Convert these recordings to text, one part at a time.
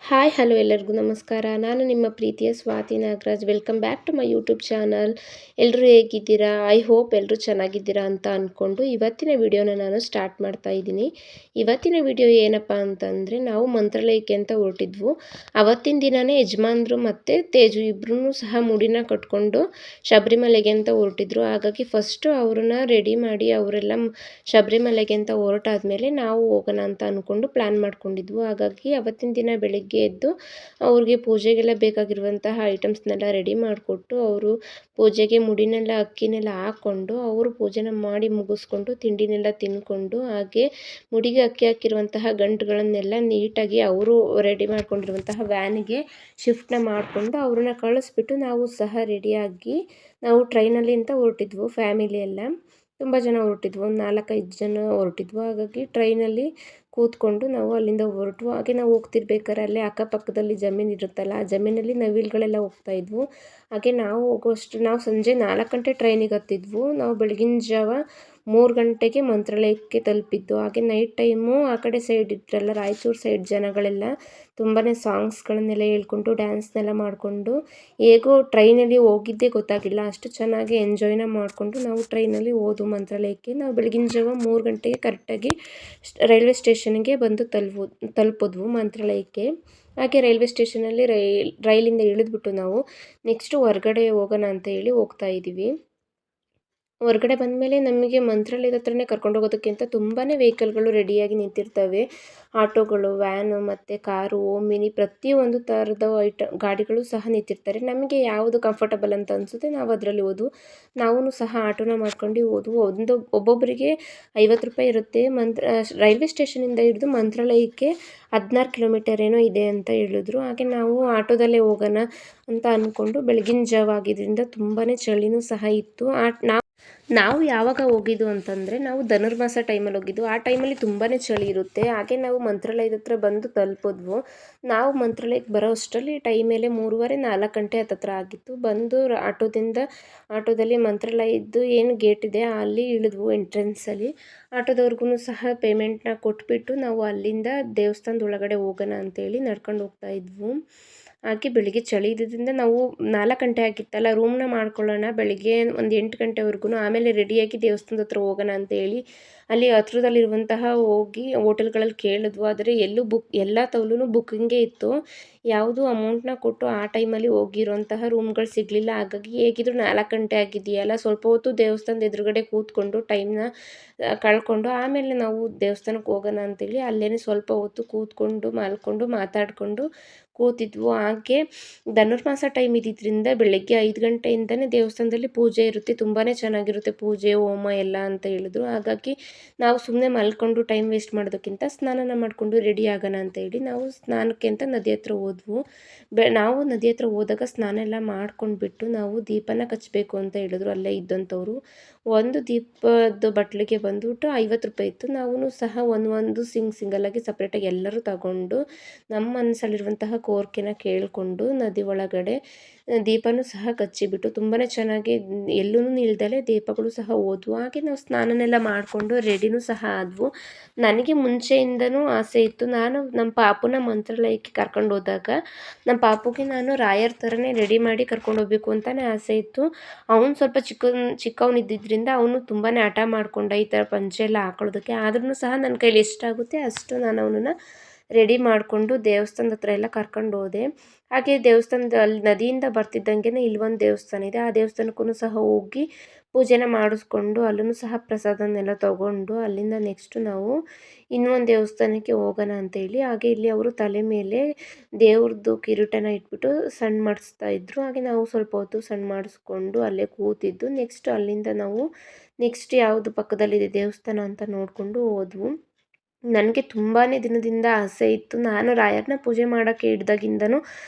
Hi hello ಎಲ್ಲರಿಗೂ ನಮಸ್ಕಾರ. ನಾನು ನಿಮ್ಮ ಪ್ರೀತಿಯ Swati Nagaraj. Welcome back to my YouTube channel. ಎಲ್ಲರೂ ಹೇಗಿದ್ದೀರಾ? ಐ ಹೋಪ್ ಎಲ್ಲರೂ ಚೆನ್ನಾಗಿದ್ದೀರಾ ಅಂತ ಅಂದ್ಕೊಂಡು ಇವತ್ತಿನ ವಿಡಿಯೋನ ನಾನು ಸ್ಟಾರ್ಟ್ ಮಾಡ್ತಾ ಇದ್ದೀನಿ. ಇವತ್ತಿನ ವಿಡಿಯೋ ಏನಪ್ಪ ಅಂತಂದರೆ, ನಾವು ಮಂತ್ರಾಲಯಕ್ಕೆ ಅಂತ ಹೊರಟಿದ್ವು. ಅವತ್ತಿನ ದಿನವೇ ಯಜಮಾನ್ರು ಮತ್ತು ತೇಜು ಇಬ್ಬರೂ ಸಹ ಮುಡಿನ ಕಟ್ಕೊಂಡು ಶಬರಿಮಲೆಗೆ ಅಂತ ಹೊರಟಿದ್ರು. ಹಾಗಾಗಿ ಫಸ್ಟು ಅವ್ರನ್ನ ರೆಡಿ ಮಾಡಿ ಅವರೆಲ್ಲ ಶಬರಿಮಲೆಗೆ ಅಂತ ಹೊರಟಾದ್ಮೇಲೆ ನಾವು ಹೋಗೋಣ ಅಂತ ಅಂದ್ಕೊಂಡು ಪ್ಲ್ಯಾನ್ ಮಾಡ್ಕೊಂಡಿದ್ವು. ಹಾಗಾಗಿ ಅವತ್ತಿನ ದಿನ ಬೆಳಿಗ್ಗೆ ಎದ್ದು ಅವ್ರಿಗೆ ಪೂಜೆಗೆಲ್ಲ ಬೇಕಾಗಿರುವಂತಹ ಐಟಮ್ಸ್ನೆಲ್ಲ ರೆಡಿ ಮಾಡಿಕೊಟ್ಟು, ಅವರು ಪೂಜೆಗೆ ಮುಡಿನೆಲ್ಲ ಅಕ್ಕಿನೆಲ್ಲ ಹಾಕ್ಕೊಂಡು ಅವರು ಪೂಜೆನ ಮಾಡಿ ಮುಗಿಸ್ಕೊಂಡು ತಿಂಡಿನೆಲ್ಲ ತಿಂದ್ಕೊಂಡು, ಹಾಗೆ ಮುಡಿಗೆ ಅಕ್ಕಿ ಹಾಕಿರುವಂತಹ ಗಂಟುಗಳನ್ನೆಲ್ಲ ನೀಟಾಗಿ ಅವರು ರೆಡಿ ಮಾಡ್ಕೊಂಡಿರುವಂತಹ ವ್ಯಾನಿಗೆ ಶಿಫ್ಟ್ನ ಮಾಡಿಕೊಂಡು ಅವ್ರನ್ನ ಕಳಿಸ್ಬಿಟ್ಟು ನಾವು ಸಹ ರೆಡಿಯಾಗಿ ನಾವು ಟ್ರೈನಲ್ಲಿ ಅಂತ ಹೊರಟಿದ್ವು. ಫ್ಯಾಮಿಲಿ ಎಲ್ಲ ತುಂಬ ಜನ ಹೊರಟಿದ್ವು, ಒಂದು 4-5 ಜನ ಹೊರಟಿದ್ವು. ಹಾಗಾಗಿ ಟ್ರೈನಲ್ಲಿ ಕೂತ್ಕೊಂಡು ನಾವು ಅಲ್ಲಿಂದ ಹೊರಟು, ಹಾಗೆ ನಾವು ಹೋಗ್ತಿರ್ಬೇಕಾದ್ರೆ ಅಲ್ಲೇ ಅಕ್ಕಪಕ್ಕದಲ್ಲಿ ಜಮೀನು ಇರುತ್ತಲ್ಲ, ಆ ಜಮೀನಲ್ಲಿ ನವಿಲುಗಳೆಲ್ಲ ಹೋಗ್ತಾಯಿದ್ವು. ಹಾಗೆ ನಾವು ನಾವು ಸಂಜೆ 4 ಗಂಟೆ ಟ್ರೈನಿಗೆ ಹತ್ತಿದ್ವು. ನಾವು ಬೆಳಗಿನ ಜಾವ 3 ಗಂಟೆಗೆ ಮಂತ್ರಾಲಯಕ್ಕೆ ತಲುಪಿದ್ದು. ಹಾಗೆ ನೈಟ್ ಟೈಮು ಆ ಕಡೆ ಸೈಡ್ ಇದ್ರಲ್ಲ, ರಾಯಚೂರು ಸೈಡ್ ಜನಗಳೆಲ್ಲ ತುಂಬಾ ಸಾಂಗ್ಸ್ಗಳನ್ನೆಲ್ಲ ಹೇಳ್ಕೊಂಡು ಡ್ಯಾನ್ಸ್ನೆಲ್ಲ ಮಾಡಿಕೊಂಡು, ಹೇಗೋ ಟ್ರೈನಲ್ಲಿ ಹೋಗಿದ್ದೇ ಗೊತ್ತಾಗಿಲ್ಲ, ಅಷ್ಟು ಚೆನ್ನಾಗಿ ಎಂಜಾಯ್ನ ಮಾಡಿಕೊಂಡು ನಾವು ಟ್ರೈನಲ್ಲಿ ಹೋದ್ವು ಮಂತ್ರಾಲಯಕ್ಕೆ. ನಾವು ಬೆಳಗಿನ ಜಾವ 3 ಗಂಟೆಗೆ ಕರೆಕ್ಟಾಗಿ ರೈಲ್ವೆ ಸ್ಟೇಷನ್ಗೆ ಬಂದು ತಲುಪಿದ್ವು ಮಂತ್ರಾಲಯಕ್ಕೆ. ಹಾಗೆ ರೈಲ್ವೆ ಸ್ಟೇಷನಲ್ಲಿ ರೈಲಿಂದ ಇಳಿದ್ಬಿಟ್ಟು ನಾವು ನೆಕ್ಸ್ಟು ಹೊರಗಡೆ ಹೋಗೋಣ ಅಂತ ಹೇಳಿ ಹೋಗ್ತಾ ಇದ್ದೀವಿ. ಹೊರಗಡೆ ಬಂದಮೇಲೆ ನಮಗೆ ಮಂತ್ರಾಲಯದ ಹತ್ರನೇ ಕರ್ಕೊಂಡು ಹೋಗೋದಕ್ಕಿಂತ ತುಂಬಾ ವೆಹಿಕಲ್ಗಳು ರೆಡಿಯಾಗಿ ನಿಂತಿರ್ತವೆ. ಆಟೋಗಳು, ವ್ಯಾನು ಮತ್ತು ಕಾರು, ಓಮಿನಿ ಪ್ರತಿಯೊಂದು ಥರದ ಗಾಡಿಗಳು ಸಹ ನಿಂತಿರ್ತಾರೆ. ನಮಗೆ ಯಾವುದು ಕಂಫರ್ಟಬಲ್ ಅಂತ ಅನಿಸುತ್ತೆ ನಾವು ಅದರಲ್ಲಿ ಹೋದ್ವು. ನಾವೂ ಸಹ ಆಟೋನ ಮಾಡ್ಕೊಂಡು ಹೋದ್ವು. ಒಬ್ಬೊಬ್ಬರಿಗೆ 50 ರೂಪಾಯಿ ಇರುತ್ತೆ. ರೈಲ್ವೆ ಸ್ಟೇಷನಿಂದ ಹಿಡಿದು ಮಂತ್ರಾಲಯಕ್ಕೆ 16 ಕಿಲೋಮೀಟರ್ ಏನೋ ಇದೆ ಅಂತ ಹೇಳಿದ್ರು. ಹಾಗೆ ನಾವು ಆಟೋದಲ್ಲೇ ಹೋಗೋಣ ಅಂತ ಅಂದ್ಕೊಂಡು, ಬೆಳಗಿನ ಜಾವ ಆಗಿದ್ದರಿಂದ ತುಂಬಾ ಚಳಿನೂ ಸಹ ಇತ್ತು. ನಾವು ಯಾವಾಗ ಹೋಗಿದ್ದು ಅಂತಂದರೆ, ನಾವು ಧನುರ್ಮಾಸ ಟೈಮಲ್ಲಿ ಹೋಗಿದ್ದು. ಆ ಟೈಮಲ್ಲಿ ತುಂಬಾ ಚಳಿ ಇರುತ್ತೆ. ಹಾಗೆ ನಾವು ಮಂತ್ರಾಲಯದ ಹತ್ರ ಬಂದು ತಲುಪಿದ್ವು. ನಾವು ಮಂತ್ರಾಲಯಕ್ಕೆ ಬರೋ ಅಷ್ಟರಲ್ಲಿ ಟೈಮೇಲೆ 3:30-4 ಗಂಟೆ ಹತ್ತತ್ರ ಆಗಿತ್ತು. ಬಂದು ಆಟೋದಲ್ಲಿ ಮಂತ್ರಾಲಯದ್ದು ಏನು ಗೇಟ್ ಇದೆ ಅಲ್ಲಿ ಇಳಿದ್ವು. ಎಂಟ್ರೆನ್ಸಲ್ಲಿ ಆಟೋದವ್ರಿಗೂ ಸಹ ಪೇಮೆಂಟ್ನ ಕೊಟ್ಬಿಟ್ಟು ನಾವು ಅಲ್ಲಿಂದ ದೇವಸ್ಥಾನದ ಒಳಗಡೆ ಹೋಗೋಣ ಅಂತೇಳಿ ನಡ್ಕೊಂಡು ಹೋಗ್ತಾ ಇದ್ವು. ಹಾಗೆ ಬೆಳಿಗ್ಗೆ ಚಳಿ ಇದ್ದಿದ್ದರಿಂದ ನಾವು 4 ಗಂಟೆ ಆಗಿತ್ತಲ್ಲ, ರೂಮ್ನ ಮಾಡ್ಕೊಳ್ಳೋಣ ಬೆಳಿಗ್ಗೆ ಒಂದು 8 ಗಂಟೆವರೆಗೂ, ಆಮೇಲೆ ರೆಡಿಯಾಗಿ ದೇವಸ್ಥಾನದ ಹತ್ರ ಹೋಗೋಣ ಅಂತೇಳಿ ಅಲ್ಲಿ ಹತ್ರದಲ್ಲಿರುವಂತಹ ಹೋಗಿ ಹೋಟೆಲ್ಗಳಲ್ಲಿ ಕೇಳಿದ್ವು. ಆದರೆ ಎಲ್ಲ ತವಲೂ ಬುಕ್ಕಿಂಗೇ ಇತ್ತು. ಯಾವುದು ಅಮೌಂಟ್ನ ಕೊಟ್ಟು ಆ ಟೈಮಲ್ಲಿ ಹೋಗಿರೋಂತಹ ರೂಮ್ಗಳು ಸಿಗಲಿಲ್ಲ. ಹಾಗಾಗಿ ಹೇಗಿದ್ರು 4 ಗಂಟೆ ಆಗಿದೆಯಲ್ಲ, ಸ್ವಲ್ಪ ಹೊತ್ತು ದೇವಸ್ಥಾನದ ಎದುರುಗಡೆ ಕೂತ್ಕೊಂಡು ಟೈಮ್ನ ಕಳ್ಕೊಂಡು ಆಮೇಲೆ ನಾವು ದೇವಸ್ಥಾನಕ್ಕೆ ಹೋಗೋಣ ಅಂತೇಳಿ ಅಲ್ಲೇ ಸ್ವಲ್ಪ ಹೊತ್ತು ಕೂತ್ಕೊಂಡು ಮಲ್ಕೊಂಡು ಮಾತಾಡಿಕೊಂಡು ಕೂತಿದ್ವು. ಹಾಗೆ ಧನುರ್ಮಾಸ ಟೈಮ್ ಇದ್ದಿದ್ದರಿಂದ ಬೆಳಗ್ಗೆ 5 ಗಂಟೆಯಿಂದನೇ ದೇವಸ್ಥಾನದಲ್ಲಿ ಪೂಜೆ ಇರುತ್ತೆ. ತುಂಬಾ ಚೆನ್ನಾಗಿರುತ್ತೆ ಪೂಜೆ, ಹೋಮ ಎಲ್ಲ ಅಂತ ಹೇಳಿದ್ರು. ಹಾಗಾಗಿ ನಾವು ಸುಮ್ಮನೆ ಮಲ್ಕೊಂಡು ಟೈಮ್ ವೇಸ್ಟ್ ಮಾಡೋದಕ್ಕಿಂತ ಸ್ನಾನ ಮಾಡಿಕೊಂಡು ರೆಡಿ ಆಗೋಣ ಅಂತೇಳಿ ನಾವು ಸ್ನಾನಕ್ಕೆ ಅಂತ ನದಿ ಹತ್ರ ಹೋದ್ವು. ನಾವು ನದಿ ಹತ್ರ ಹೋದಾಗ ಸ್ನಾನ ಎಲ್ಲ ಮಾಡ್ಕೊಂಡ್ಬಿಟ್ಟು ನಾವು ದೀಪನ ಹಚ್ಬೇಕು ಅಂತ ಹೇಳಿದ್ರು ಅಲ್ಲೇ ಇದ್ದಂಥವ್ರು. ಒಂದು ದೀಪದ ಬಟ್ಲಿಗೆ ಬಂದುಬಿಟ್ಟು 50 ರೂಪಾಯಿ ಇತ್ತು. ನಾವು ಸಹ ಒಂದು ಸಿಂಗಲ್ಲಾಗಿ ಸಪ್ರೇಟಾಗಿ ಎಲ್ಲರೂ ತಗೊಂಡು ನಮ್ಮ ಮನಸ್ಸಲ್ಲಿರುವಂತಹ ಕೋರಿಕೆನ ಕೇಳಿಕೊಂಡು ನದಿ ಒಳಗಡೆ ದೀಪನೂ ಸಹ ಹಚ್ಚಿಬಿಟ್ಟು ತುಂಬಾ ಚೆನ್ನಾಗಿ ಎಲ್ಲೂ ನಿಲ್ದಲೆ ದೀಪಗಳು ಸಹ ಹೋದ್ವು. ಹಾಗೆ ನಾವು ಸ್ನಾನನೆಲ್ಲ ಮಾಡಿಕೊಂಡು ರೆಡಿನೂ ಸಹ ಆದವು. ನನಗೆ ಮುಂಚೆಯಿಂದನೂ ಆಸೆ ಇತ್ತು, ನಾನು ನಮ್ಮ ಪಾಪುನ ಮಂತ್ರಾಲಯಕ್ಕೆ ಕರ್ಕೊಂಡು ಹೋದಾಗ ನಮ್ಮ ಪಾಪುಗೆ ನಾನು ರಾಯರ್ ಥರನೇ ರೆಡಿ ಮಾಡಿ ಕರ್ಕೊಂಡು ಹೋಗ್ಬೇಕು ಅಂತಲೇ ಆಸೆ ಇತ್ತು. ಅವನು ಸ್ವಲ್ಪ ಚಿಕ್ಕವನಿದ್ದಿದ್ದರಿಂದ ಅವನು ತುಂಬಾ ಹಠ ಮಾಡಿಕೊಂಡ ಈ ಥರ ಪಂಚೆ ಎಲ್ಲ ಹಾಕೊಳ್ಳೋದಕ್ಕೆ. ಆದ್ರೂ ಸಹ ನನ್ನ ಕೈಲಿ ಎಷ್ಟಾಗುತ್ತೆ ಅಷ್ಟು ನಾನು ಅವನನ್ನು ರೆಡಿ ಮಾಡಿಕೊಂಡು ದೇವಸ್ಥಾನದ ಹತ್ರ ಎಲ್ಲ ಕರ್ಕೊಂಡು ಹೋದೆ. ಹಾಗೆ ಅಲ್ಲಿ ನದಿಯಿಂದ ಬರ್ತಿದ್ದಂಗೆ ಇಲ್ಲೊಂದು ದೇವಸ್ಥಾನ ಇದೆ. ಆ ದೇವಸ್ಥಾನಕ್ಕೂ ಸಹ ಹೋಗಿ ಪೂಜೆನ ಮಾಡಿಸ್ಕೊಂಡು ಅಲ್ಲೂ ಸಹ ಪ್ರಸಾದನೆಲ್ಲ ತೊಗೊಂಡು ಅಲ್ಲಿಂದ ನೆಕ್ಸ್ಟು ನಾವು ಇನ್ನೊಂದು ದೇವಸ್ಥಾನಕ್ಕೆ ಹೋಗೋಣ ಅಂತೇಳಿ, ಹಾಗೆ ಇಲ್ಲಿ ಅವರು ತಲೆ ಮೇಲೆ ದೇವ್ರದ್ದು ಕಿರೀಟನ ಇಟ್ಬಿಟ್ಟು ಸಣ್ಣ ಮಾಡಿಸ್ತಾಯಿದ್ರು. ಹಾಗೆ ನಾವು ಸ್ವಲ್ಪ ಹೊತ್ತು ಸಣ್ಣ ಮಾಡಿಸ್ಕೊಂಡು ಅಲ್ಲೇ ಕೂತಿದ್ದು. ನೆಕ್ಸ್ಟ್ ಅಲ್ಲಿಂದ ನಾವು ಯಾವುದು ಪಕ್ಕದಲ್ಲಿದೆ ದೇವಸ್ಥಾನ ಅಂತ ನೋಡಿಕೊಂಡು ಹೋದ್ವು. ನನಗೆ ತುಂಬಾ ದಿನದಿಂದ ಆಸೆ ಇತ್ತು, ನಾನು ರಾಯರನ್ನ ಪೂಜೆ ಮಾಡೋಕ್ಕೆ ಹಿಡ್ದಾಗಿಂದನೂ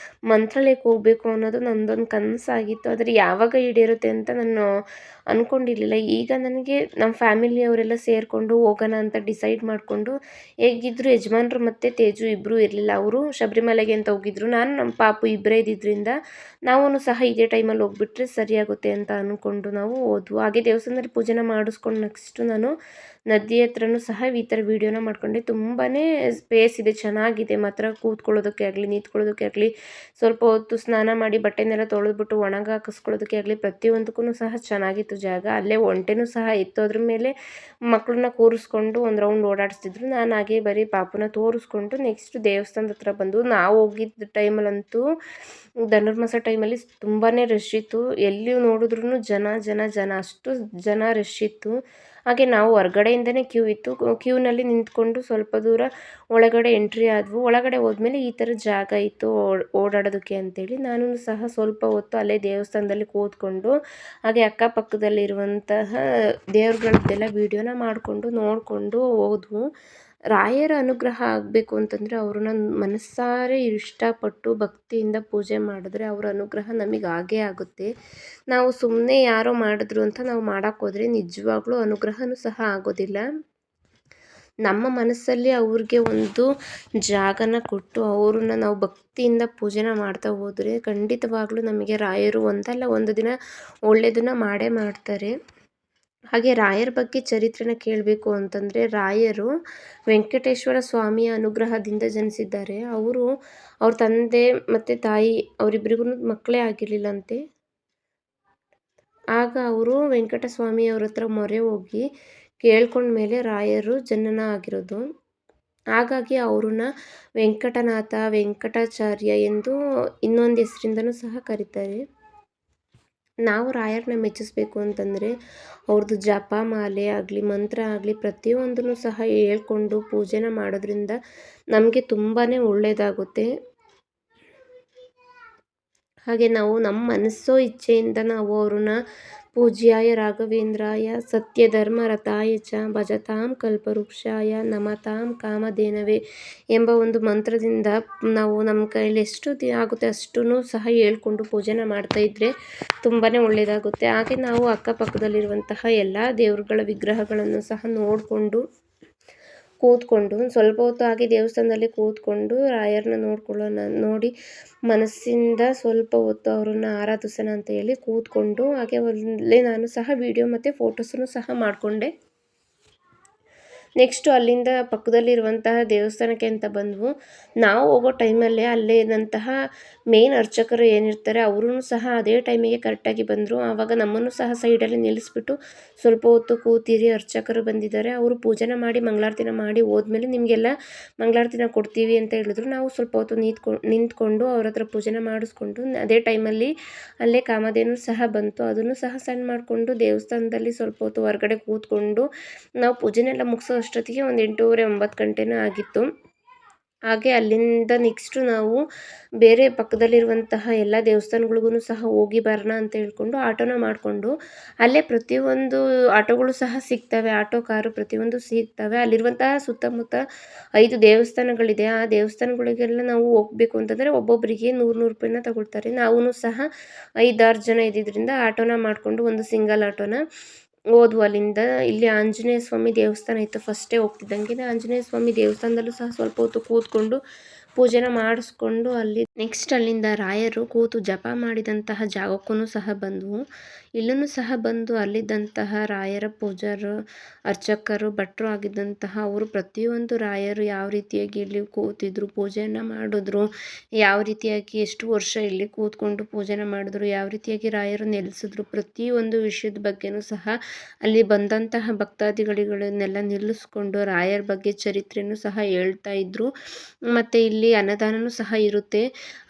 ಮಂತ್ರಾಲಯಕ್ಕೆ ಹೋಗಬೇಕು ಅನ್ನೋದು ನನ್ನದೊಂದು ಕನಸಾಗಿತ್ತು. ಆದರೆ ಯಾವಾಗ ಈಡೇರುತ್ತೆ ಅಂತ ನಾನು ಅಂದ್ಕೊಂಡಿರಲಿಲ್ಲ. ಈಗ ನನಗೆ ನಮ್ಮ ಫ್ಯಾಮಿಲಿಯವರೆಲ್ಲ ಸೇರಿಕೊಂಡು ಹೋಗೋಣ ಅಂತ ಡಿಸೈಡ್ ಮಾಡಿಕೊಂಡು, ಹೇಗಿದ್ದರೂ ಯಜಮಾನ್ರು ಮತ್ತು ತೇಜು ಇಬ್ಬರೂ ಇರಲಿಲ್ಲ, ಅವರು ಶಬರಿಮಲೆಗೆ ಅಂತ ಹೋಗಿದ್ರು. ನಾನು ನಮ್ಮ ಪಾಪು ಇಬ್ಬರೇ ಇದ್ದಿದ್ದರಿಂದ ನಾವೂ ಸಹ ಇದೇ ಟೈಮಲ್ಲಿ ಹೋಗ್ಬಿಟ್ರೆ ಸರಿಯಾಗುತ್ತೆ ಅಂತ ಅಂದ್ಕೊಂಡು ನಾವು ಹೋದ್ವು. ಹಾಗೆ ದೇವಸ್ಥಾನದಲ್ಲಿ ಪೂಜೆನ ಮಾಡಿಸ್ಕೊಂಡು ನೆಕ್ಸ್ಟು ನಾನು ನದಿ ಹತ್ರನೂ ಸಹ ಈ ಥರ ವೀಡಿಯೋನ ಮಾಡ್ಕೊಂಡೆ. ತುಂಬಾ ಸ್ಪೇಸ್ ಇದೆ, ಚೆನ್ನಾಗಿದೆ ಮಾತ್ರ ಕೂತ್ಕೊಳ್ಳೋದಕ್ಕೆ ಆಗಲಿ ನಿಂತ್ಕೊಳ್ಳೋದಕ್ಕೆ ಆಗಲಿ, ಸ್ವಲ್ಪ ಹೊತ್ತು ಸ್ನಾನ ಮಾಡಿ ಬಟ್ಟೆನೆಲ್ಲ ತೊಳೆದ್ಬಿಟ್ಟು ಒಣಗಿ ಹಾಕಿಸ್ಕೊಳ್ಳೋದಕ್ಕೆ ಆಗಲಿ ಪ್ರತಿಯೊಂದಕ್ಕೂ ಸಹ ಚೆನ್ನಾಗಿತ್ತು ಜಾಗ. ಅಲ್ಲೇ ಒಂಟೆನೂ ಸಹ ಇತ್ತು, ಅದ್ರ ಮೇಲೆ ಮಕ್ಕಳನ್ನ ಕೂರಿಸ್ಕೊಂಡು ಒಂದು ರೌಂಡ್ ಓಡಾಡಿಸ್ತಿದ್ರು. ನಾನು ಹಾಗೆ ಬರೀ ಪಾಪುನ ತೋರಿಸ್ಕೊಂಡು ನೆಕ್ಸ್ಟ್ ದೇವಸ್ಥಾನದ ಹತ್ರ ಬಂದು, ನಾವು ಹೋಗಿದ್ದ ಟೈಮಲ್ಲಂತೂ ಧನುರ್ಮಾಸ ಟೈಮಲ್ಲಿ ತುಂಬಾ ರಶ್ ಇತ್ತು. ಎಲ್ಲಿ ನೋಡಿದ್ರೂ ಜನ ಜನ ಜನ, ಅಷ್ಟು ಜನ ರಶ್ ಇತ್ತು. ಹಾಗೆ ನಾವು ಹೊರ್ಗಡೆಯಿಂದನೇ ಕ್ಯೂ ಇತ್ತು, ಕ್ಯೂನಲ್ಲಿ ನಿಂತ್ಕೊಂಡು ಸ್ವಲ್ಪ ದೂರ ಒಳಗಡೆ ಎಂಟ್ರಿ ಆದವು. ಒಳಗಡೆ ಹೋದ್ಮೇಲೆ ಈ ಥರ ಜಾಗ ಇತ್ತು ಓಡಾಡೋದಕ್ಕೆ ಅಂತೇಳಿ ನಾನು ಸಹ ಸ್ವಲ್ಪ ಹೊತ್ತು ಅಲ್ಲೇ ದೇವಸ್ಥಾನದಲ್ಲಿ ಕೂತ್ಕೊಂಡು ಹಾಗೆ ಅಕ್ಕಪಕ್ಕದಲ್ಲಿರುವಂತಹ ದೇವ್ರುಗಳದ್ದೆಲ್ಲ ವೀಡಿಯೋನ ಮಾಡಿಕೊಂಡು ನೋಡಿಕೊಂಡು ಹೋದ್ವು. ರಾಯರ ಅನುಗ್ರಹ ಆಗಬೇಕು ಅಂತಂದರೆ ಅವ್ರನ್ನ ಮನಸ್ಸಾರೆ ಇಷ್ಟಪಟ್ಟು ಭಕ್ತಿಯಿಂದ ಪೂಜೆ ಮಾಡಿದ್ರೆ ಅವ್ರ ಅನುಗ್ರಹ ನಮಗೆ ಆಗೇ ಆಗುತ್ತೆ. ನಾವು ಸುಮ್ಮನೆ ಯಾರೋ ಮಾಡಿದ್ರು ಅಂತ ನಾವು ಮಾಡೋಕ್ಕೋದ್ರೆ ನಿಜವಾಗ್ಲೂ ಅನುಗ್ರಹನೂ ಸಹ ಆಗೋದಿಲ್ಲ. ನಮ್ಮ ಮನಸ್ಸಲ್ಲಿ ಅವ್ರಿಗೆ ಒಂದು ಜಾಗನ ಕೊಟ್ಟು ಅವ್ರನ್ನ ನಾವು ಭಕ್ತಿಯಿಂದ ಪೂಜೆನ ಮಾಡ್ತಾ ಹೋದರೆ ಖಂಡಿತವಾಗ್ಲೂ ನಮಗೆ ರಾಯರು ಒಂದಲ್ಲ ಒಂದು ದಿನ ಒಳ್ಳೆಯದನ್ನು ಮಾಡೇ ಮಾಡ್ತಾರೆ. ಹಾಗೆ ರಾಯರ ಬಗ್ಗೆ ಚರಿತ್ರೆನ ಕೇಳಬೇಕು ಅಂತಂದರೆ, ರಾಯರು ವೆಂಕಟೇಶ್ವರ ಸ್ವಾಮಿಯ ಅನುಗ್ರಹದಿಂದ ಜನಿಸಿದ್ದಾರೆ. ಅವ್ರ ತಂದೆ ಮತ್ತು ತಾಯಿ ಅವರಿಬ್ಬರಿಗೂ ಮಕ್ಕಳೇ ಆಗಿರಲಿಲ್ಲಂತೆ. ಆಗ ಅವರು ವೆಂಕಟಸ್ವಾಮಿಯವ್ರ ಹತ್ರ ಮೊರೆ ಹೋಗಿ ಕೇಳ್ಕೊಂಡ್ಮೇಲೆ ರಾಯರು ಜನನ ಆಗಿರೋದು. ಹಾಗಾಗಿ ಅವ್ರನ್ನ ವೆಂಕಟನಾಥ, ವೆಂಕಟಾಚಾರ್ಯ ಎಂದು ಇನ್ನೊಂದು ಹೆಸರಿಂದನೂ ಸಹ ಕರೀತಾರೆ. ನಾವು ರಾಯರನ್ನ ಮೆಚ್ಚಿಸ್ಬೇಕು ಅಂತಂದರೆ ಅವ್ರದ್ದು ಜಪ ಮಾಲೆ ಆಗಲಿ ಮಂತ್ರ ಆಗಲಿ ಪ್ರತಿಯೊಂದನ್ನು ಸಹ ಹೇಳ್ಕೊಂಡು ಪೂಜೆನ ಮಾಡೋದ್ರಿಂದ ನಮಗೆ ತುಂಬಾ ಒಳ್ಳೆಯದಾಗುತ್ತೆ. ಹಾಗೆ ನಾವು ನಮ್ಮ ಮನಸ್ಸೋ ಇಚ್ಛೆಯಿಂದ ನಾವು ಅವ್ರನ್ನ ಪೂಜ್ಯಾಯ ರಾಘವೇಂದ್ರಾಯ ಸತ್ಯಧರ್ಮರತಾಯ ಚ ಭಜತಾಂ ಕಲ್ಪವೃಕ್ಷಾಯ ನಮತಾಂ ಕಾಮಧೇನವೇ ಎಂಬ ಒಂದು ಮಂತ್ರದಿಂದ ನಾವು ನಮ್ಮ ಕೈಯಲ್ಲಿ ಎಷ್ಟು ಆಗುತ್ತೆ ಅಷ್ಟೂ ಸಹ ಹೇಳ್ಕೊಂಡು ಪೂಜೆನ ಮಾಡ್ತಾಯಿದ್ರೆ ತುಂಬಾ ಒಳ್ಳೆಯದಾಗುತ್ತೆ. ಹಾಗೆ ನಾವು ಅಕ್ಕಪಕ್ಕದಲ್ಲಿರುವಂತಹ ಎಲ್ಲ ದೇವರುಗಳ ವಿಗ್ರಹಗಳನ್ನು ಸಹ ನೋಡಿಕೊಂಡು ಕೂತ್ಕೊಂಡು ಸ್ವಲ್ಪ ಹೊತ್ತು ಹಾಗೆ ದೇವಸ್ಥಾನದಲ್ಲಿ ಕೂತ್ಕೊಂಡು ರಾಯರನ್ನ ನೋಡಿ ಮನಸ್ಸಿಂದ ಸ್ವಲ್ಪ ಹೊತ್ತು ಅವ್ರನ್ನ ಆರಾಧಿಸೋಣ ಅಂತ ಹೇಳಿ ಕೂತ್ಕೊಂಡು ಹಾಗೆ ಅಲ್ಲೇ ನಾನು ಸಹ ವೀಡಿಯೋ ಮತ್ತು ಫೋಟೋಸನ್ನು ಸಹ ಮಾಡಿಕೊಂಡೆ. ನೆಕ್ಸ್ಟು ಅಲ್ಲಿಂದ ಪಕ್ಕದಲ್ಲಿರುವಂತಹ ದೇವಸ್ಥಾನಕ್ಕೆ ಅಂತ ಬಂದವು. ನಾವು ಹೋಗೋ ಟೈಮಲ್ಲೇ ಅಲ್ಲೇ ಇದ್ದಂತಹ ಮೇನ್ ಅರ್ಚಕರು ಏನಿರ್ತಾರೆ ಅವರೂ ಸಹ ಅದೇ ಟೈಮಿಗೆ ಕರೆಕ್ಟಾಗಿ ಬಂದರು. ಆವಾಗ ನಮ್ಮನ್ನು ಸಹ ಸೈಡಲ್ಲಿ ನಿಲ್ಲಿಸ್ಬಿಟ್ಟು ಸ್ವಲ್ಪ ಹೊತ್ತು ಕೂತಿರಿ, ಅರ್ಚಕರು ಬಂದಿದ್ದಾರೆ, ಅವರು ಪೂಜೆನ ಮಾಡಿ ಮಂಗಳಾರತಿನ ಮಾಡಿ ಹೋದ್ಮೇಲೆ ನಿಮಗೆಲ್ಲ ಮಂಗಳಾರತಿನ ಕೊಡ್ತೀವಿ ಅಂತ ಹೇಳಿದ್ರು. ನಾವು ಸ್ವಲ್ಪ ಹೊತ್ತು ನಿಂತ್ಕೊಂಡು ಅವ್ರ ಹತ್ರ ಪೂಜೆನ ಮಾಡಿಸ್ಕೊಂಡು ಅದೇ ಟೈಮಲ್ಲಿ ಅಲ್ಲೇ ಕಾಮಧೇನು ಸಹ ಬಂತು, ಅದನ್ನು ಸಹ ಸಣ್ಣ ಮಾಡಿಕೊಂಡು ದೇವಸ್ಥಾನದಲ್ಲಿ ಸ್ವಲ್ಪ ಹೊತ್ತು ಹೊರಗಡೆ ಕೂತ್ಕೊಂಡು ನಾವು ಪೂಜೆನೆಲ್ಲ ಮುಗಿಸೋ ಅಷ್ಟೊತ್ತಿಗೆ ಒಂದು 8:30 9 ಗಂಟೆನೂ ಆಗಿತ್ತು. ಹಾಗೆ ಅಲ್ಲಿಂದ ನೆಕ್ಸ್ಟು ನಾವು ಬೇರೆ ಪಕ್ಕದಲ್ಲಿರುವಂತಹ ಎಲ್ಲ ದೇವಸ್ಥಾನಗಳಿಗೂ ಸಹ ಹೋಗಿ ಬರೋಣ ಅಂತ ಹೇಳ್ಕೊಂಡು ಆಟೋನ ಮಾಡಿಕೊಂಡು ಅಲ್ಲೇ ಪ್ರತಿಯೊಂದು ಆಟೋಗಳು ಸಹ ಸಿಗ್ತವೆ, ಆಟೋ ಕಾರು ಪ್ರತಿಯೊಂದು ಸಿಗ್ತವೆ. ಅಲ್ಲಿರುವಂತಹ ಸುತ್ತಮುತ್ತ 5 ದೇವಸ್ಥಾನಗಳಿದೆ. ಆ ದೇವಸ್ಥಾನಗಳಿಗೆಲ್ಲ ನಾವು ಹೋಗಬೇಕು ಅಂತಂದರೆ ಒಬ್ಬೊಬ್ಬರಿಗೆ 100 ರೂಪಾಯಿನ ತಗೊಳ್ತಾರೆ. ನಾವೂ ಸಹ 5-6 ಜನ ಇದ್ದಿದ್ದರಿಂದ ಆಟೋನ ಮಾಡಿಕೊಂಡು ಒಂದು ಸಿಂಗಲ್ ಆಟೋನ ಹೋದ್ವು. ಅಲ್ಲಿಂದ ಇಲ್ಲಿ ಆಂಜನೇಯ ಸ್ವಾಮಿ ದೇವಸ್ಥಾನ ಇತ್ತು, ಫಸ್ಟೇ ಹೋಗ್ತಿದ್ದಂಗೆ ಆಂಜನೇಯ ಸ್ವಾಮಿ ದೇವಸ್ಥಾನದಲ್ಲೂ ಸಹ ಸ್ವಲ್ಪ ಹೊತ್ತು ಕೂತ್ಕೊಂಡು ಪೂಜೆನ ಮಾಡಿಸ್ಕೊಂಡು ನೆಕ್ಸ್ಟ್ ಅಲ್ಲಿಂದ ರಾಯರು ಕೂತು ಜಪ ಮಾಡಿದಂತಹ ಜಾಗಕ್ಕೂ ಸಹ ಬಂದವು. ಇಲ್ಲೂ ಸಹ ಬಂದು ಅಲ್ಲಿದ್ದಂತಹ ರಾಯರ ಪೂಜಾರು, ಅರ್ಚಕರು, ಭಟ್ರು ಆಗಿದ್ದಂತಹ ಅವರು ಪ್ರತಿಯೊಂದು ರಾಯರು ಯಾವ ರೀತಿಯಾಗಿ ಇಲ್ಲಿ ಕೂತಿದ್ರು, ಪೂಜೆಯನ್ನು ಮಾಡಿದ್ರು, ಯಾವ ರೀತಿಯಾಗಿ ಎಷ್ಟು ವರ್ಷ ಇಲ್ಲಿ ಕೂತ್ಕೊಂಡು ಪೂಜೆನ ಮಾಡಿದ್ರು, ಯಾವ ರೀತಿಯಾಗಿ ರಾಯರು ನೆಲೆಸಿದ್ರು, ಪ್ರತಿಯೊಂದು ವಿಷಯದ ಬಗ್ಗೆನೂ ಸಹ ಅಲ್ಲಿ ಬಂದಂತಹ ಭಕ್ತಾದಿಗಳಿಗಳನ್ನೆಲ್ಲ ನಿಲ್ಲಿಸ್ಕೊಂಡು ರಾಯರ ಬಗ್ಗೆ ಚರಿತ್ರೆನೂ ಸಹ ಹೇಳ್ತಾ ಇದ್ರು. ಮತ್ತು ಇಲ್ಲಿ ಅನ್ನದಾನವೂ ಸಹ ಇರುತ್ತೆ.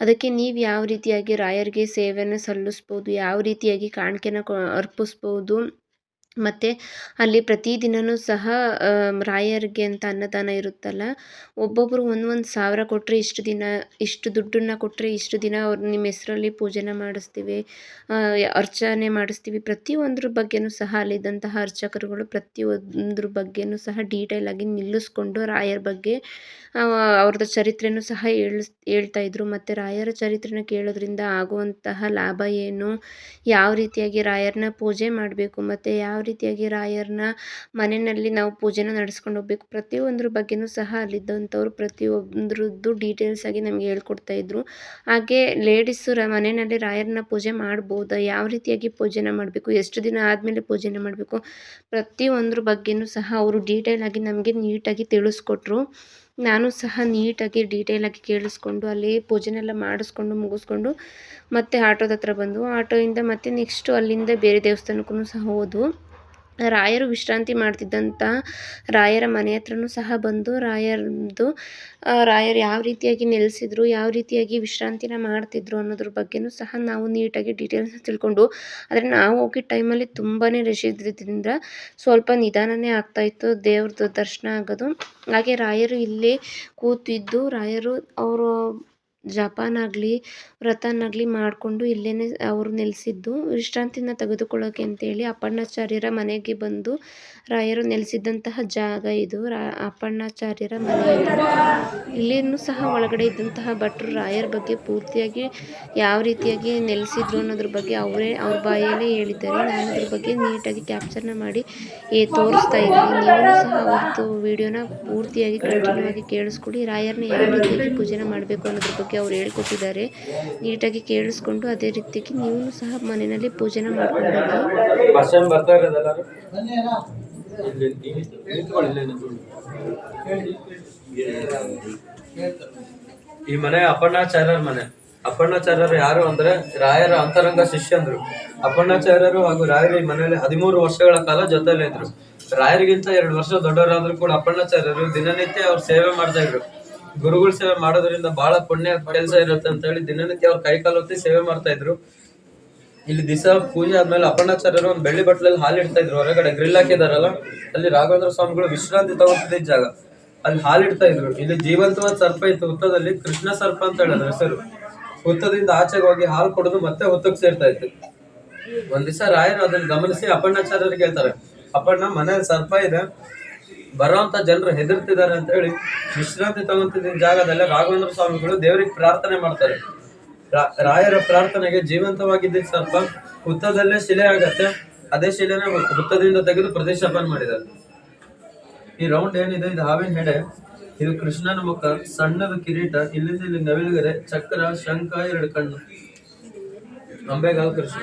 ಅದಕ್ಕೆ ನೀವು ಯಾವ ರೀತಿಯಾಗಿ ರಾಯರಿಗೆ ಸೇವೆಯನ್ನು ಸಲ್ಲಿಸ್ಬೋದು, ಯಾವ ರೀತಿಯಾಗಿ ಕಾಣಿಕೆನ ಅರ್ಪಿಸ್ಬೋದು, ಮತ್ತು ಅಲ್ಲಿ ಪ್ರತಿದಿನವೂ ಸಹ ರಾಯರಿಗೆ ಅಂತ ಅನ್ನದಾನ ಇರುತ್ತಲ್ಲ, ಒಬ್ಬೊಬ್ಬರು ಒಂದು ಸಾವಿರ ಕೊಟ್ಟರೆ ಇಷ್ಟು ದುಡ್ಡನ್ನು ಕೊಟ್ಟರೆ ಇಷ್ಟು ದಿನ ಅವ್ರು ನಿಮ್ಮ ಹೆಸರಲ್ಲಿ ಪೂಜೆನ ಮಾಡಿಸ್ತೀವಿ, ಅರ್ಚನೆ ಮಾಡಿಸ್ತೀವಿ, ಪ್ರತಿಯೊಂದ್ರ ಬಗ್ಗೆನೂ ಸಹ ಅಲ್ಲಿದ್ದಂತಹ ಅರ್ಚಕರುಗಳು ಪ್ರತಿಯೊಂದ್ರ ಬಗ್ಗೆನೂ ಸಹ ಡೀಟೇಲಾಗಿ ನಿಲ್ಲಿಸ್ಕೊಂಡು ರಾಯರ ಬಗ್ಗೆ ಅವ್ರದ್ದು ಚರಿತ್ರೆನೂ ಸಹ ಹೇಳ್ತಾಯಿದ್ರು. ಮತ್ತು ರಾಯರ ಚರಿತ್ರೆನ ಕೇಳೋದ್ರಿಂದ ಆಗುವಂತಹ ಲಾಭ ಏನು, ಯಾವ ರೀತಿಯಾಗಿ ರಾಯರನ್ನ ಪೂಜೆ ಮಾಡಬೇಕು, ಮತ್ತು ಯಾವ ಯಾವ ರೀತಿಯಾಗಿ ರಾಯರನ್ನ ಮನೆಯಲ್ಲಿ ನಾವು ಪೂಜೆನ ನಡೆಸ್ಕೊಂಡು ಹೋಗ್ಬೇಕು, ಪ್ರತಿಯೊಂದ್ರ ಬಗ್ಗೆಯೂ ಸಹ ಅಲ್ಲಿದ್ದಂಥವ್ರು ಪ್ರತಿಯೊಂದ್ರದ್ದು ಡೀಟೇಲ್ಸ್ ಆಗಿ ನಮಗೆ ಹೇಳ್ಕೊಡ್ತಾ ಇದ್ರು. ಹಾಗೆ ಲೇಡೀಸು ಮನೆಯಲ್ಲಿ ರಾಯರನ್ನ ಪೂಜೆ ಮಾಡ್ಬೋದಾ, ಯಾವ ರೀತಿಯಾಗಿ ಪೂಜೆನ ಮಾಡಬೇಕು, ಎಷ್ಟು ದಿನ ಆದಮೇಲೆ ಪೂಜೆನ ಮಾಡಬೇಕು, ಪ್ರತಿಯೊಂದ್ರ ಬಗ್ಗೆಯೂ ಸಹ ಅವರು ಡೀಟೇಲ್ ಆಗಿ ನಮಗೆ ನೀಟಾಗಿ ತಿಳಿಸ್ಕೊಟ್ರು. ನಾನು ಸಹ ನೀಟಾಗಿ ಡೀಟೇಲಾಗಿ ಕೇಳಿಸ್ಕೊಂಡು ಅಲ್ಲಿ ಪೂಜೆನೆಲ್ಲ ಮಾಡಿಸ್ಕೊಂಡು ಮುಗಿಸ್ಕೊಂಡು ಮತ್ತೆ ಆಟೋದ ಹತ್ರ ಬಂದು ಆಟೋಯಿಂದ ಮತ್ತೆ ನೆಕ್ಸ್ಟು ಅಲ್ಲಿಂದ ಬೇರೆ ದೇವಸ್ಥಾನಕ್ಕೂ ಸಹ ಹೋದ್ವು. ರಾಯರು ವಿಶ್ರಾಂತಿ ಮಾಡ್ತಿದ್ದಂಥ ರಾಯರ ಮನೆ ಹತ್ರನೂ ಸಹ ಬಂದು ರಾಯರು ಯಾವ ರೀತಿಯಾಗಿ ನೆಲೆಸಿದ್ರು, ಯಾವ ರೀತಿಯಾಗಿ ವಿಶ್ರಾಂತಿನ ಮಾಡ್ತಿದ್ರು ಅನ್ನೋದ್ರ ಬಗ್ಗೆಯೂ ಸಹ ನಾವು ನೀಟಾಗಿ ಡೀಟೇಲ್ಸ್ನ ತಿಳ್ಕೊಂಡು, ಆದರೆ ನಾವು ಹೋಗಿದ್ದ ಟೈಮಲ್ಲಿ ತುಂಬಾ ರಶ್ ಇದ್ದಿದ್ದರಿಂದ ಸ್ವಲ್ಪ ನಿಧಾನನೇ ಆಗ್ತಾಯಿತ್ತು ದೇವ್ರದ್ದು ದರ್ಶನ ಆಗೋದು. ಹಾಗೆ ರಾಯರು ಇಲ್ಲೇ ಕೂತಿದ್ದು, ರಾಯರು ಅವರು ಜಪನಾಗಲಿ ವ್ರತನಾಗಲಿ ಮಾಡಿಕೊಂಡು ಇಲ್ಲೇ ಅವರು ನೆಲೆಸಿದ್ದು. ವಿಶ್ರಾಂತಿನ ತೆಗೆದುಕೊಳ್ಳೋಕೆ ಅಂತೇಳಿ ಅಪ್ಪಣ್ಣಾಚಾರ್ಯರ ಮನೆಗೆ ಬಂದು ರಾಯರು ನೆಲೆಸಿದ್ದಂತಹ ಜಾಗ ಇದು. ಅಪ್ಪಣ್ಣಾಚಾರ್ಯರ ಮನೆ ಇದು. ಇಲ್ಲಿನೂ ಸಹ ಒಳಗಡೆ ಇದ್ದಂತಹ ಭಟ್ರು ರಾಯರ ಬಗ್ಗೆ ಪೂರ್ತಿಯಾಗಿ ಯಾವ ರೀತಿಯಾಗಿ ನೆಲೆಸಿದ್ರು ಅನ್ನೋದ್ರ ಬಗ್ಗೆ ಅವ್ರ ಬಾಯಲ್ಲೇ ಹೇಳಿದ್ದಾರೆ. ನಾನು ಅದ್ರ ಬಗ್ಗೆ ನೀಟಾಗಿ ಕ್ಯಾಪ್ಚರ್ನ ಮಾಡಿ ತೋರಿಸ್ತಾ ಇದ್ದೀನಿ. ನೀವು ಸಹ ಅವ್ರದ್ದು ವಿಡಿಯೋನ ಪೂರ್ತಿಯಾಗಿ ಕಂಟಿನ್ಯೂ ಆಗಿ ಕೇಳಿಸ್ಕೊಡಿ. ರಾಯರನ್ನ ಯಾವ ರೀತಿಯಾಗಿ ಪೂಜೆನ ಮಾಡಬೇಕು ಅನ್ನೋದ್ರ ಬಗ್ಗೆ ಅವ್ರು ಹೇಳ್ಕೊಟ್ಟಿದ್ದಾರೆ. ನೀಟಾಗಿ ಕೇಳಿಸ್ಕೊಂಡು ಅದೇ ರೀತಿಯಾಗಿ ನೀವು ಸಹ ಮನೆಯಲ್ಲಿ ಪೂಜೆನ ಮಾಡ್ಕೊಂಡು ಈ ಮನೆ ಅಪ್ಪಣ್ಣಾಚಾರ್ಯರ ಮನೆ. ಅಪ್ಪಣ್ಣಾಚಾರ್ಯರು ಯಾರು ಅಂದ್ರೆ ರಾಯರ ಅಂತರಂಗ ಶಿಷ್ಯಂದ್ರು. ಅಪ್ಪಣ್ಣಾಚಾರ್ಯರು ಹಾಗೂ ರಾಯರು ಈ ಮನೆಯಲ್ಲಿ 13 ವರ್ಷಗಳ ಕಾಲ ಜೊತೆಲೇ ಇದ್ರು. ರಾಯರಿಗಿಂತ 2 ವರ್ಷ ದೊಡ್ಡವರಾದ್ರೂ ಕೂಡ ಅಪ್ಪಣ್ಣಾಚಾರ್ಯರು ದಿನನಿತ್ಯ ಅವ್ರ ಸೇವೆ ಮಾಡ್ತಾ ಇದ್ರು. ಗುರುಗಳ ಸೇವೆ ಮಾಡೋದ್ರಿಂದ ಬಹಳ ಪುಣ್ಯ ಕೆಲಸ ಇರುತ್ತೆ ಅಂತ ಹೇಳಿ ದಿನನಿತ್ಯ ಅವ್ರ ಕೈಕಾಲು ಹೊತ್ತಿ ಸೇವೆ ಮಾಡ್ತಾ ಇದ್ರು. ಇಲ್ಲಿ ದಿವಸ ಪೂಜೆ ಆದ್ಮೇಲೆ ಅಪ್ಪಣ್ಣಾಚಾರ್ಯರು ಒಂದು ಬೆಳ್ಳಿ ಬಟ್ಲಲ್ಲಿ ಹಾಲು ಇಡ್ತಾ ಇದ್ರು. ಹೊರಗಡೆ ಗ್ರಿಲ್ ಹಾಕಿದಾರಲ್ಲ, ಅಲ್ಲಿ ರಾಘವೇಂದ್ರ ಸ್ವಾಮಿಗಳು ವಿಶ್ರಾಂತಿ ತಗೊಂತಿದ್ದ ಜಾಗ, ಅಲ್ಲಿ ಹಾಲು ಇಡ್ತಾ ಇದ್ರು. ಇಲ್ಲಿ ಜೀವಂತವಾದ ಸರ್ಪ ಇತ್ತು ಹುತ್ತದಲ್ಲಿ, ಕೃಷ್ಣ ಸರ್ಪ ಅಂತ ಹೇಳಿದ್ರು ಹೆಸರು. ಹುತ್ತದಿಂದ ಆಚೆಗೆ ಹೋಗಿ ಹಾಲು ಕೊಡೋದು ಮತ್ತೆ ಹುತ್ತಕ್ಕೆ ಸೇರ್ತಾ ಇತ್ತು. ಒಂದ್ ದಿವಸ ರಾಯರು ಅದನ್ನ ಗಮನಿಸಿ ಅಪ್ಪಣ್ಣಾಚಾರ್ಯರಿಗೆ ಹೇಳ್ತಾರೆ, ಅಪ್ಪಣ್ಣ ಮನೇಲಿ ಸರ್ಪ ಇದೆ, ಬರೋಂತ ಜನರು ಹೆದರ್ತಿದ್ದಾರೆ ಅಂತ ಹೇಳಿ ವಿಶ್ರಾಂತಿ ತಗೊಂತಿದ್ದ ಜಾಗದಲ್ಲೇ ರಾಘವೇಂದ್ರ ಸ್ವಾಮಿಗಳು ದೇವರಿಗೆ ಪ್ರಾರ್ಥನೆ ಮಾಡ್ತಾರೆ. ರಾಯರ ಪ್ರಾರ್ಥನೆಗೆ ಜೀವಂತವಾಗಿದ್ದ ಸರ್ಪ ಹುತ್ತದಲ್ಲೇ ಶಿಲೆ ಆಗತ್ತೆ. ಅದೇ ಶಿಲೆನ ಹುತ್ತದಿಂದ ತೆಗೆದು ಪ್ರತಿಷ್ಠಾಪನೆ ಮಾಡಿದ್ದಾರೆ. ಈ ರೌಂಡ್ ಏನಿದೆ ಇದು ಹಾವಿನ ಹೆಡೆ, ಇದು ಕೃಷ್ಣನ ಮುಖ, ಸಣ್ಣದು ಕಿರೀಟ, ಇಲ್ಲಿಂದ ಇಲ್ಲಿ ನವಿಲುಗರೆ, ಚಕ್ರ, ಶಂಖ, 2 ಕಣ್ಣು, ಅಂಬೆಗಾಲ್ ಕೃಷ್ಣ.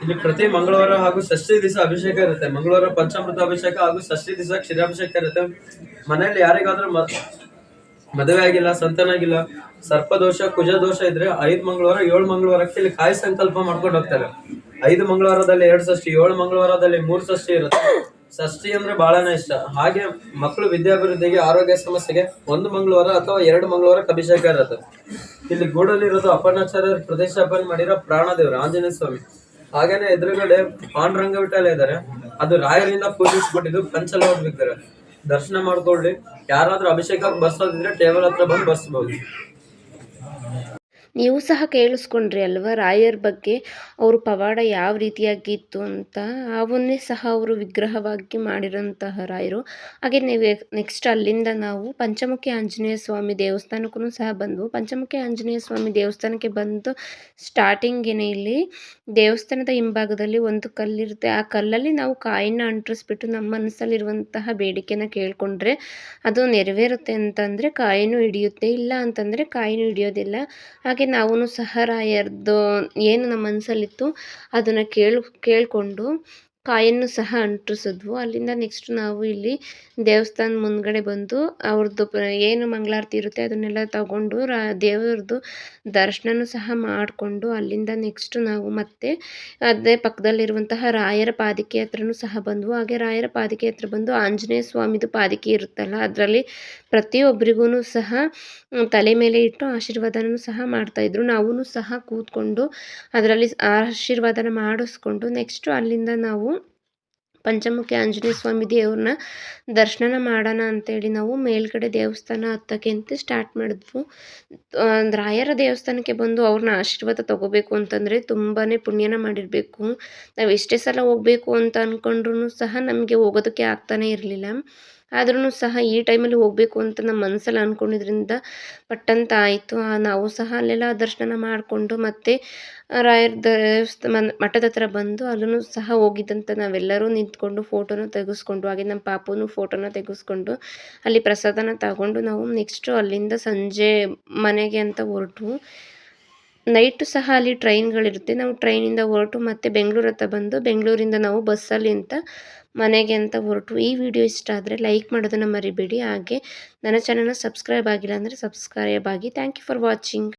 ಇಲ್ಲಿ ಪ್ರತಿ ಮಂಗಳವಾರ ಹಾಗೂ ಷಷ್ಠಿ ದಿವಸ ಅಭಿಷೇಕ ಇರುತ್ತೆ. ಮಂಗಳವಾರ ಪಂಚಾಮೃತ ಅಭಿಷೇಕ ಹಾಗೂ ಷಷ್ಠಿ ದಿವಸ ಕ್ಷೀರಾಭಿಷೇಕ ಇರುತ್ತೆ. ಮನೆಯಲ್ಲಿ ಯಾರಿಗಾದ್ರೂ ಮದುವೆ ಆಗಿಲ್ಲ, ಸಂತಾನ ಆಗಿಲ್ಲ, ಸರ್ಪದೋಷ, ಕುಜದೋಷ ಇದ್ರೆ 5 ಮಂಗಳವಾರ 7 ಮಂಗಳವಾರಕ್ಕೆ ಇಲ್ಲಿ ಕಾಯಿ ಸಂಕಲ್ಪ ಮಾಡ್ಕೊಂಡು ಹೋಗ್ತಾರೆ. 5 ಮಂಗಳವಾರದಲ್ಲಿ 2 ಷಷ್ಠಿ, 7 ಮಂಗಳವಾರದಲ್ಲಿ 3 ಷಷ್ಠಿ ಇರುತ್ತೆ. ಷಷ್ಠಿ ಅಂದ್ರೆ ಬಹಳನೇ ಇಷ್ಟ. ಹಾಗೆ ಮಕ್ಕಳು ವಿದ್ಯಾಭಿವೃದ್ಧಿಗೆ, ಆರೋಗ್ಯ ಸಮಸ್ಯೆಗೆ 1 ಮಂಗಳವಾರ ಅಥವಾ 2 ಮಂಗಳವಾರಕ್ಕೆ ಅಭಿಷೇಕ ಇರುತ್ತೆ. ಇಲ್ಲಿ ಗೂಡಲ್ಲಿರೋದು ಅಪ್ಪಣ್ಣಾಚಾರ್ಯರು ಪ್ರತಿಷ್ಠಾಪನೆ ಮಾಡಿರೋ ಪ್ರಾಣದೇವರು ಆಂಜನೇಯ ಸ್ವಾಮಿ. ಹಾಗೇನೆ ಎದುರುಗಡೆ ಪಾಂಡುರಂಗ ವಿಠಲ ಇದ್ದಾರೆ, ಅದು ರಾಯರಿಂದ ಪೂಜಿಸ್ಬಿಟ್ಟಿದ್ದು ಪಂಚಲೋಹ ವಿಗ್ರಹ. ದರ್ಶನ ಮಾಡ್ಕೊಳ್ಳಿ. ಯಾರಾದ್ರೂ ಅಭಿಷೇಕಕ್ಕೆ ಬರ್ಸೋದಿದ್ರೆ ಟೇಬಲ್ ಹತ್ರ ಬಂದು ಬರ್ಸ್ಬೋದು. ನೀವು ಸಹ ಕೇಳಿಸ್ಕೊಂಡ್ರಿ ಅಲ್ವಾ ರಾಯರ ಬಗ್ಗೆ, ಅವರು ಪವಾಡ ಯಾವ ರೀತಿಯಾಗಿತ್ತು ಅಂತ. ಅವನ್ನೇ ಸಹ ಅವರು ವಿಗ್ರಹವಾಗಿ ಮಾಡಿರೋಂತಹ ರಾಯರು. ಹಾಗೆ ನೀವು ನೆಕ್ಸ್ಟ್ ಅಲ್ಲಿಂದ ನಾವು ಪಂಚಮುಖಿ ಆಂಜನೇಯ ಸ್ವಾಮಿ ದೇವಸ್ಥಾನಕ್ಕೂ ಸಹ ಬಂದು, ಪಂಚಮುಖಿ ಆಂಜನೇಯ ಸ್ವಾಮಿ ದೇವಸ್ಥಾನಕ್ಕೆ ಬಂದು ಸ್ಟಾರ್ಟಿಂಗೇನೆ ಇಲ್ಲಿ ದೇವಸ್ಥಾನದ ಹಿಂಭಾಗದಲ್ಲಿ ಒಂದು ಕಲ್ಲಿರುತ್ತೆ. ಆ ಕಲ್ಲಲ್ಲಿ ನಾವು ಕಾಯಿನ ಅಂಟಿಸ್ಬಿಟ್ಟು ನಮ್ಮ ಮನಸ್ಸಲ್ಲಿರುವಂತಹ ಬೇಡಿಕೆನ ಕೇಳಿಕೊಂಡ್ರೆ ಅದು ನೆರವೇರುತ್ತೆ ಅಂತಂದರೆ ಕಾಯಿನೂ ಹಿಡಿಯುತ್ತೆ, ಇಲ್ಲ ಅಂತಂದರೆ ಕಾಯಿನೂ ಹಿಡಿಯೋದಿಲ್ಲ. ಹಾಗೆ ನಾವು ಸಹ ರಾಯರದ್ದು ಏನು ನಮ್ಮ ಮನಸ್ಸಲ್ಲಿತ್ತು ಅದನ್ನು ಕೇಳಿಕೊಂಡು ಕಾಯನ್ನು ಸಹ ಅಂಟಿಸಿದ್ವು. ಅಲ್ಲಿಂದ ನೆಕ್ಸ್ಟ್ ನಾವು ಇಲ್ಲಿ ದೇವಸ್ಥಾನ ಮುಂದ್ಗಡೆ ಬಂದು ಅವ್ರದ್ದು ಏನು ಮಂಗಳಾರತಿ ಇರುತ್ತೆ ಅದನ್ನೆಲ್ಲ ತಗೊಂಡು ದೇವ್ರದ್ದು ದರ್ಶನನೂ ಸಹ ಮಾಡಿಕೊಂಡು ಅಲ್ಲಿಂದ ನೆಕ್ಸ್ಟ್ ನಾವು ಮತ್ತೆ ಅದೇ ಪಕ್ಕದಲ್ಲಿರುವಂತಹ ರಾಯರ ಪಾದಿಕೆ ಹತ್ರನೂ ಸಹ ಬಂದ್ವು. ಹಾಗೆ ರಾಯರ ಪಾದಿಕೆ ಹತ್ರ ಬಂದು ಆಂಜನೇಯ ಸ್ವಾಮಿದು ಪಾದಿಕೆ ಇರುತ್ತಲ್ಲ, ಅದರಲ್ಲಿ ಪ್ರತಿಯೊಬ್ಬರಿಗೂ ಸಹ ತಲೆ ಮೇಲೆ ಇಟ್ಟು ಆಶೀರ್ವಾದನೂ ಸಹ ಮಾಡ್ತಾಯಿದ್ರು. ನಾವೂ ಸಹ ಕೂತ್ಕೊಂಡು ಅದರಲ್ಲಿ ಆಶೀರ್ವಾದನ ಮಾಡಿಸ್ಕೊಂಡು ನೆಕ್ಸ್ಟು ಅಲ್ಲಿಂದ ನಾವು ಪಂಚಮುಖಿ ಆಂಜನೇಯ ಸ್ವಾಮಿ ದೇವ್ರನ್ನ ದರ್ಶನ ಮಾಡೋಣ ಅಂತೇಳಿ ನಾವು ಮೇಲ್ಗಡೆ ದೇವಸ್ಥಾನ ಹತ್ತಕ್ಕೆ ಅಂತ ಸ್ಟಾರ್ಟ್ ಮಾಡಿದ್ವು. ರಾಯರ ದೇವಸ್ಥಾನಕ್ಕೆ ಬಂದು ಅವ್ರನ್ನ ಆಶೀರ್ವಾದ ತೊಗೋಬೇಕು ಅಂತಂದರೆ ತುಂಬಾ ಪುಣ್ಯನ ಮಾಡಿರಬೇಕು. ನಾವು ಎಷ್ಟೇ ಸಲ ಹೋಗಬೇಕು ಅಂತ ಅಂದ್ಕೊಂಡ್ರೂ ಸಹ ನಮಗೆ ಹೋಗೋದಕ್ಕೆ ಆಗ್ತಾನೇ ಇರಲಿಲ್ಲ. ಆದ್ರೂ ಸಹ ಈ ಟೈಮಲ್ಲಿ ಹೋಗಬೇಕು ಅಂತ ನಮ್ಮ ಮನಸ್ಸಲ್ಲಿ ಅಂದ್ಕೊಂಡಿದ್ರಿಂದ ಪಟ್ಟಂತ ಆಯಿತು. ನಾವು ಸಹ ಅಲ್ಲೆಲ್ಲ ದರ್ಶನ ಮಾಡಿಕೊಂಡು ಮತ್ತೆ ರಾಯರ ಮಠದ ಹತ್ರ ಬಂದು ಅಲ್ಲೂ ಸಹ ಹೋಗಿದ್ದಂಥ ನಾವೆಲ್ಲರೂ ನಿಂತ್ಕೊಂಡು ಫೋಟೋನ ತೆಗೆಸ್ಕೊಂಡು, ಹಾಗೆ ನಮ್ಮ ಪಾಪುನು ಫೋಟೋನ ತೆಗೆಸ್ಕೊಂಡು ಅಲ್ಲಿ ಪ್ರಸಾದನ ತಗೊಂಡು ನಾವು ನೆಕ್ಸ್ಟು ಅಲ್ಲಿಂದ ಸಂಜೆ ಮನೆಗೆ ಅಂತ ಹೊರಟ್ವು. ನೈಟು ಸಹ ಅಲ್ಲಿ ಟ್ರೈನ್ಗಳಿರುತ್ತೆ. ನಾವು ಟ್ರೈನಿಂದ ಹೊರಟು ಮತ್ತೆ ಬೆಂಗಳೂರು ಹತ್ರ ಬಂದು ಬೆಂಗಳೂರಿಂದ ನಾವು ಬಸ್ಸಲ್ಲಿ ಅಂತ ಮನೆಗೆ ಅಂತ ಹೊರಟು. ಈ ವಿಡಿಯೋ ಇಷ್ಟ ಆದರೆ ಲೈಕ್ ಮಾಡೋದನ್ನು ಮರಿಬೇಡಿ. ಹಾಗೆ ನನ್ನ ಚಾನಲ್ನ ಸಬ್ಸ್ಕ್ರೈಬ್ ಆಗಿಲ್ಲ ಅಂದರೆ ಸಬ್ಸ್ಕ್ರೈಬ್ ಆಗಿ. Thank you for watching.